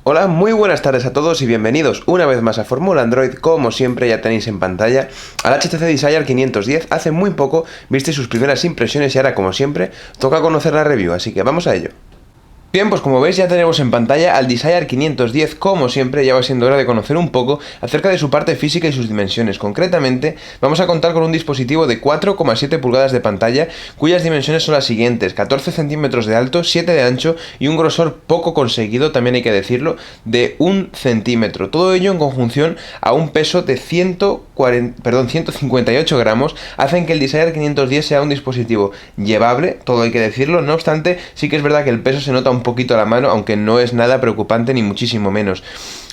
Hola, muy buenas tardes a todos y bienvenidos una vez más a Fórmula Android. Como siempre ya tenéis en pantalla al HTC Desire 510. Hace muy poco viste sus primeras impresiones y ahora, como siempre, toca conocer la review, así que vamos a ello. Bien, pues como veis ya tenemos en pantalla al Desire 510. Como siempre ya va siendo hora de conocer un poco acerca de su parte física y sus dimensiones. Concretamente vamos a contar con un dispositivo de 4,7 pulgadas de pantalla, cuyas dimensiones son las siguientes: 14 centímetros de alto, 7 de ancho y un grosor poco conseguido, también hay que decirlo, de 1 centímetro. Todo ello en conjunción a un peso de 158 gramos hacen que el Desire 510 sea un dispositivo llevable, todo hay que decirlo. No obstante, sí que es verdad que el peso se nota un poquito a la mano, aunque no es nada preocupante ni muchísimo menos.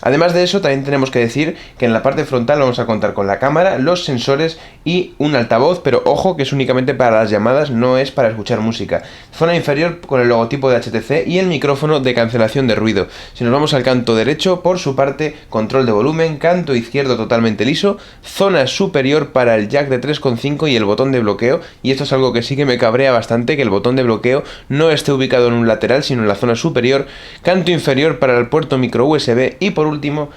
Además de eso, también tenemos que decir que en la parte frontal vamos a contar con la cámara, los sensores y un altavoz, pero ojo que es únicamente para las llamadas, no es para escuchar música. Zona inferior con el logotipo de HTC y el micrófono de cancelación de ruido. Si nos vamos al canto derecho, por su parte, control de volumen, canto izquierdo totalmente liso, zona superior para el jack de 3,5 y el botón de bloqueo, y esto es algo que sí que me cabrea bastante, que el botón de bloqueo no esté ubicado en un lateral, sino en la zona superior, canto inferior para el puerto micro USB y por último,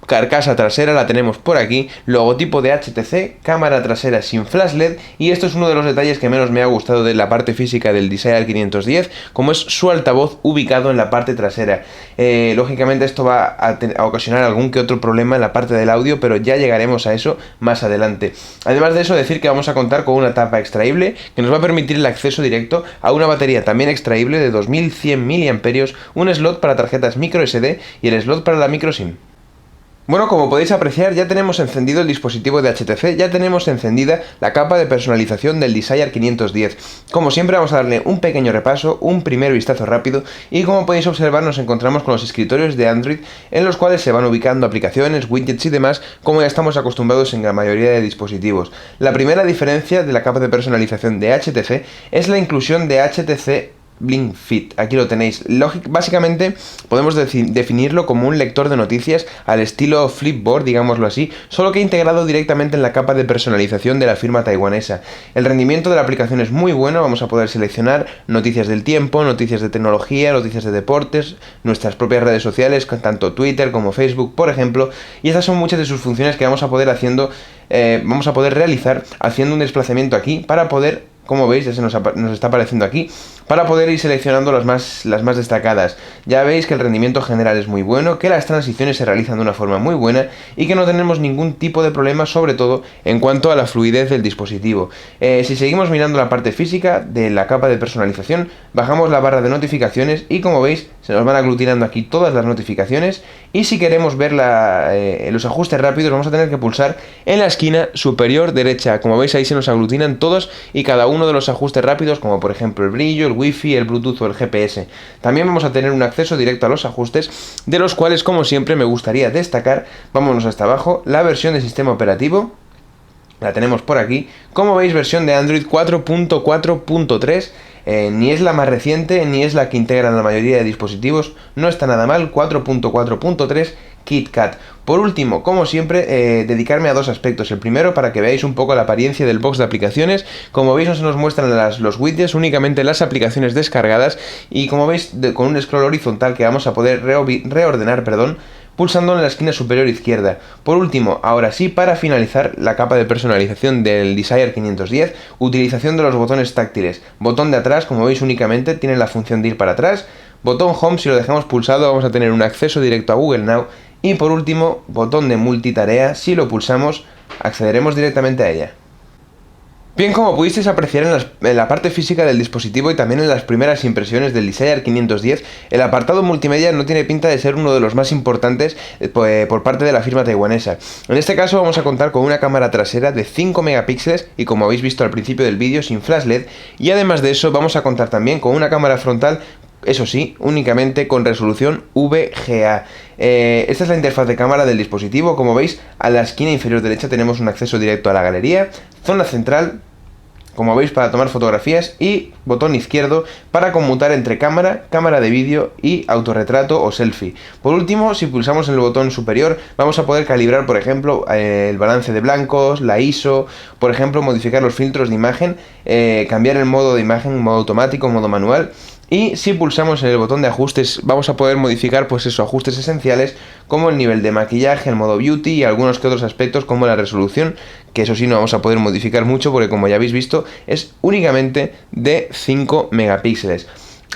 carcasa trasera la tenemos por aquí, logotipo de HTC, cámara trasera sin flash LED, y esto es uno de los detalles que menos me ha gustado de la parte física del Desire 510, como es su altavoz ubicado en la parte trasera. Lógicamente esto va a ocasionar algún que otro problema en la parte del audio, pero ya llegaremos a eso más adelante. Además de eso, decir que vamos a contar con una tapa extraíble que nos va a permitir el acceso directo a una batería también extraíble de 2100 mAh, un slot para tarjetas micro SD y el slot para la micro SIM. Bueno, como podéis apreciar, ya tenemos encendido el dispositivo de HTC, ya tenemos encendida la capa de personalización del Desire 510. Como siempre vamos a darle un pequeño repaso, un primer vistazo rápido, y como podéis observar nos encontramos con los escritorios de Android en los cuales se van ubicando aplicaciones, widgets y demás, como ya estamos acostumbrados en la mayoría de dispositivos. La primera diferencia de la capa de personalización de HTC es la inclusión de HTC Blink Fit, aquí lo tenéis. Básicamente podemos definirlo como un lector de noticias al estilo Flipboard, digámoslo así, solo que integrado directamente en la capa de personalización de la firma taiwanesa. El rendimiento de la aplicación es muy bueno, vamos a poder seleccionar noticias del tiempo, noticias de tecnología, noticias de deportes, nuestras propias redes sociales, tanto Twitter como Facebook, por ejemplo, y estas son muchas de sus funciones que vamos a poder realizar haciendo un desplazamiento aquí para poder, como veis, ya nos está apareciendo aquí, para poder ir seleccionando las más destacadas. Ya veis que el rendimiento general es muy bueno, que las transiciones se realizan de una forma muy buena y que no tenemos ningún tipo de problema, sobre todo en cuanto a la fluidez del dispositivo. Si seguimos mirando la parte física de la capa de personalización, bajamos la barra de notificaciones y como veis se nos van aglutinando aquí todas las notificaciones, y si queremos ver los ajustes rápidos vamos a tener que pulsar en la esquina superior derecha. Como veis ahí se nos aglutinan todos y cada uno de los ajustes rápidos, como por ejemplo el brillo, el wifi, el bluetooth o el GPS. También vamos a tener un acceso directo a los ajustes, de los cuales como siempre me gustaría destacar, vámonos hasta abajo, la versión de sistema operativo. La tenemos por aquí, como veis, versión de Android 4.4.3, ni es la más reciente, ni es la que integran la mayoría de dispositivos, no está nada mal, 4.4.3 KitKat. Por último, como siempre, dedicarme a dos aspectos. El primero, para que veáis un poco la apariencia del box de aplicaciones. Como veis no se nos muestran los widgets, únicamente las aplicaciones descargadas, y como veis con un scroll horizontal que vamos a poder reordenar, pulsando en la esquina superior izquierda. Por último, ahora sí, para finalizar la capa de personalización del Desire 510, utilización de los botones táctiles. Botón de atrás, como veis, únicamente tiene la función de ir para atrás. Botón Home, si lo dejamos pulsado vamos a tener un acceso directo a Google Now. Y por último, botón de multitarea, si lo pulsamos accederemos directamente a ella. Bien, como pudisteis apreciar en la parte física del dispositivo y también en las primeras impresiones del Desire 510, el apartado multimedia no tiene pinta de ser uno de los más importantes por parte de la firma taiwanesa. En este caso vamos a contar con una cámara trasera de 5 megapíxeles y, como habéis visto al principio del vídeo, sin flash LED, y además de eso vamos a contar también con una cámara frontal, eso sí, únicamente con resolución VGA. Esta es la interfaz de cámara del dispositivo. Como veis, a la esquina inferior derecha tenemos un acceso directo a la galería, zona central, como veis, para tomar fotografías, y botón izquierdo para conmutar entre cámara, cámara de vídeo y autorretrato o selfie. Por último, si pulsamos en el botón superior vamos a poder calibrar, por ejemplo, el balance de blancos, la ISO, por ejemplo, modificar los filtros de imagen, cambiar el modo de imagen, modo automático, modo manual, Y si pulsamos en el botón de ajustes vamos a poder modificar pues esos ajustes esenciales como el nivel de maquillaje, el modo beauty y algunos que otros aspectos como la resolución, que eso sí no vamos a poder modificar mucho porque como ya habéis visto es únicamente de 5 megapíxeles.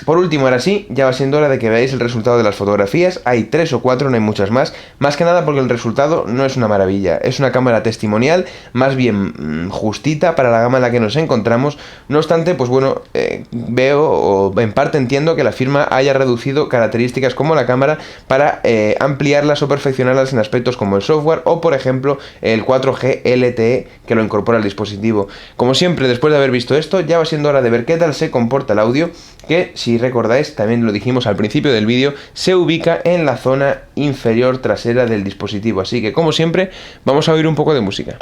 Por último, ahora sí, ya va siendo hora de que veáis el resultado de las fotografías. Hay 3 o 4, no hay muchas más. Más que nada porque el resultado no es una maravilla. Es una cámara testimonial, más bien justita para la gama en la que nos encontramos. No obstante, pues bueno, veo o en parte entiendo que la firma haya reducido características como la cámara para ampliarlas o perfeccionarlas en aspectos como el software o, por ejemplo, el 4G LTE que lo incorpora al dispositivo. Como siempre, después de haber visto esto, ya va siendo hora de ver qué tal se comporta el audio, que si recordáis, también lo dijimos al principio del vídeo, se ubica en la zona inferior trasera del dispositivo. Así que, como siempre, vamos a oír un poco de música.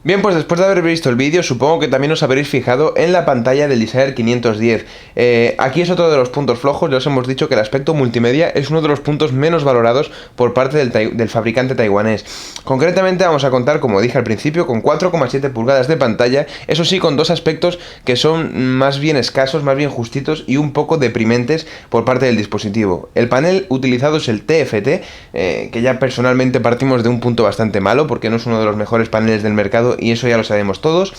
Bien, pues después de haber visto el vídeo, supongo que también os habréis fijado en la pantalla del Desire 510. Aquí es otro de los puntos flojos. Ya os hemos dicho que el aspecto multimedia es uno de los puntos menos valorados por parte del fabricante taiwanés. Concretamente vamos a contar, como dije al principio, con 4,7 pulgadas de pantalla, eso sí, con dos aspectos que son más bien escasos, más bien justitos y un poco deprimentes por parte del dispositivo. El panel utilizado es el TFT, que ya personalmente partimos de un punto bastante malo, porque no es uno de los mejores paneles del mercado y eso ya lo sabemos todos.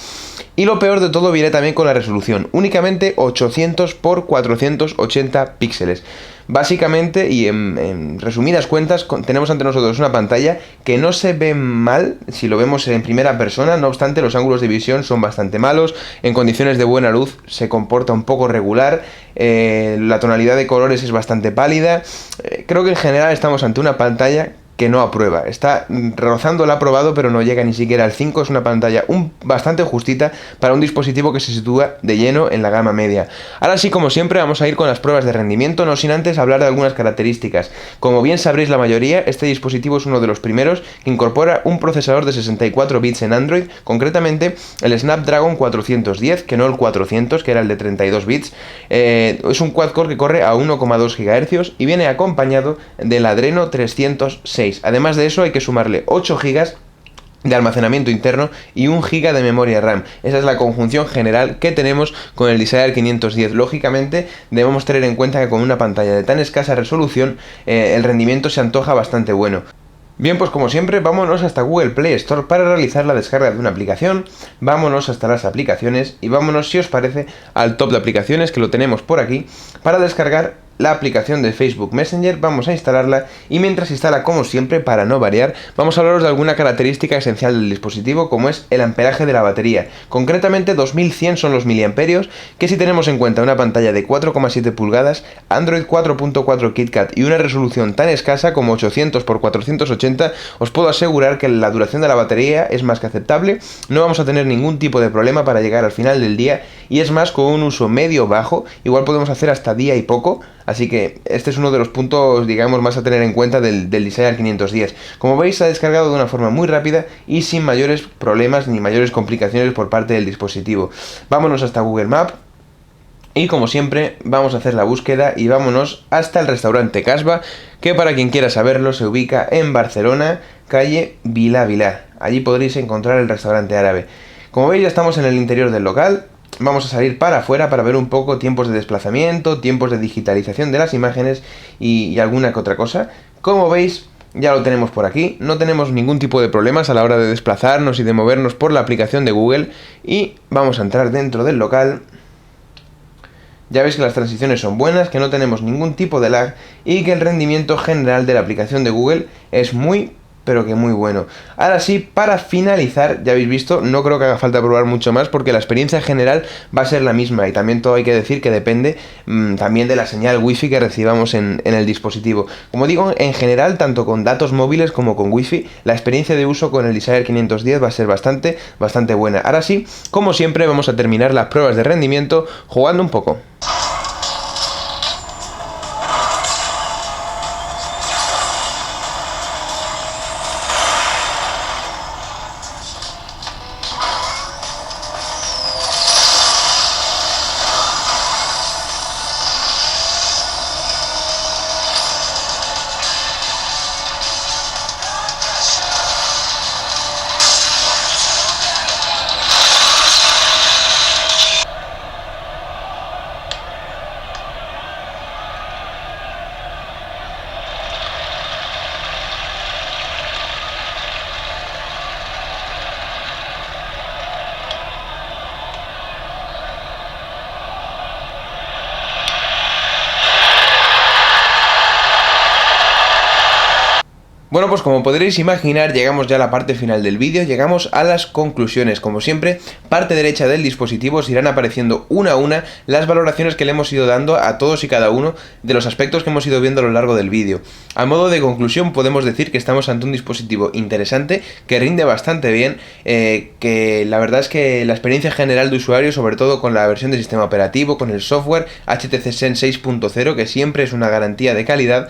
Y lo peor de todo viene también con la resolución, únicamente 800 x 480 píxeles. Básicamente, y en resumidas cuentas, tenemos ante nosotros una pantalla que no se ve mal si lo vemos en primera persona. No obstante, los ángulos de visión son bastante malos. En condiciones de buena luz se comporta un poco regular. La tonalidad de colores es bastante pálida. Creo que en general estamos ante una pantalla que no aprueba. Está rozando el aprobado, pero no llega ni siquiera al 5. Es una pantalla bastante justita para un dispositivo que se sitúa de lleno en la gama media. Ahora sí, como siempre, vamos a ir con las pruebas de rendimiento, no sin antes hablar de algunas características. Como bien sabréis la mayoría, este dispositivo es uno de los primeros que incorpora un procesador de 64 bits en Android, concretamente el Snapdragon 410, que no el 400, que era el de 32 bits. Es un quad-core que corre a 1,2 GHz y viene acompañado del Adreno 306. Además de eso hay que sumarle 8 GB de almacenamiento interno y 1 GB de memoria RAM. Esa es la conjunción general que tenemos con el Desire 510. Lógicamente debemos tener en cuenta que con una pantalla de tan escasa resolución el rendimiento se antoja bastante bueno. Bien, pues como siempre, vámonos hasta Google Play Store para realizar la descarga de una aplicación. Vámonos hasta las aplicaciones y vámonos, si os parece, al top de aplicaciones, que lo tenemos por aquí, para descargar la aplicación de Facebook Messenger. Vamos a instalarla y mientras instala, como siempre, para no variar, vamos a hablaros de alguna característica esencial del dispositivo, como es el amperaje de la batería. Concretamente 2100 son los miliamperios, que si tenemos en cuenta una pantalla de 4,7 pulgadas, Android 4.4 KitKat y una resolución tan escasa como 800 x 480, os puedo asegurar que la duración de la batería es más que aceptable. No vamos a tener ningún tipo de problema para llegar al final del día, y es más, con un uso medio-bajo, igual podemos hacer hasta día y poco. Así que este es uno de los puntos, digamos, más a tener en cuenta del Desire 510. Como veis, se ha descargado de una forma muy rápida y sin mayores problemas ni mayores complicaciones por parte del dispositivo. Vámonos hasta Google Maps. Y como siempre, vamos a hacer la búsqueda y vámonos hasta el restaurante Casba, que para quien quiera saberlo se ubica en Barcelona, calle Vilà Vilà. Allí podréis encontrar el restaurante árabe. Como veis, ya estamos en el interior del local. Vamos a salir para afuera para ver un poco tiempos de desplazamiento, tiempos de digitalización de las imágenes y alguna que otra cosa. Como veis, ya lo tenemos por aquí. No tenemos ningún tipo de problemas a la hora de desplazarnos y de movernos por la aplicación de Google. Y vamos a entrar dentro del local. Ya veis que las transiciones son buenas, que no tenemos ningún tipo de lag y que el rendimiento general de la aplicación de Google es muy, pero que muy bueno. Ahora sí, para finalizar, ya habéis visto, no creo que haga falta probar mucho más porque la experiencia general va a ser la misma, y también todo hay que decir que depende también de la señal wifi que recibamos en el dispositivo. Como digo, en general, tanto con datos móviles como con wifi, la experiencia de uso con el Desire 510 va a ser bastante buena. Ahora sí, como siempre, vamos a terminar las pruebas de rendimiento jugando un poco. Bueno, pues como podréis imaginar, llegamos ya a la parte final del vídeo, llegamos a las conclusiones. Como siempre, parte derecha del dispositivo os irán apareciendo una a una las valoraciones que le hemos ido dando a todos y cada uno de los aspectos que hemos ido viendo a lo largo del vídeo. A modo de conclusión, podemos decir que estamos ante un dispositivo interesante, que rinde bastante bien, que la verdad es que la experiencia general de usuario, sobre todo con la versión de sistema operativo, con el software HTC Sense 6.0, que siempre es una garantía de calidad,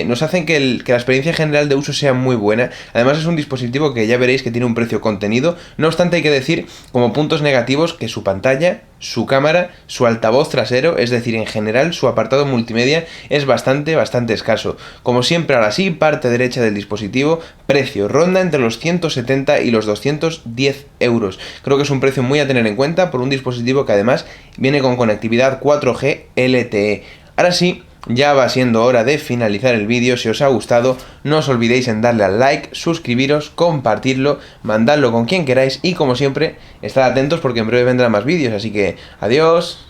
nos hacen que la experiencia general de uso sea muy buena. Además es un dispositivo que ya veréis que tiene un precio contenido. No obstante, hay que decir como puntos negativos que su pantalla, su cámara, su altavoz trasero, es decir, en general su apartado multimedia es bastante escaso. Como siempre, ahora sí, parte derecha del dispositivo, precio, ronda entre los 170 y los 210 euros. Creo que es un precio muy a tener en cuenta por un dispositivo que además viene con conectividad 4G LTE. Ahora sí, ya va siendo hora de finalizar el vídeo. Si os ha gustado, no os olvidéis en darle al like, suscribiros, compartirlo, mandadlo con quien queráis y como siempre, estad atentos porque en breve vendrán más vídeos, así que adiós.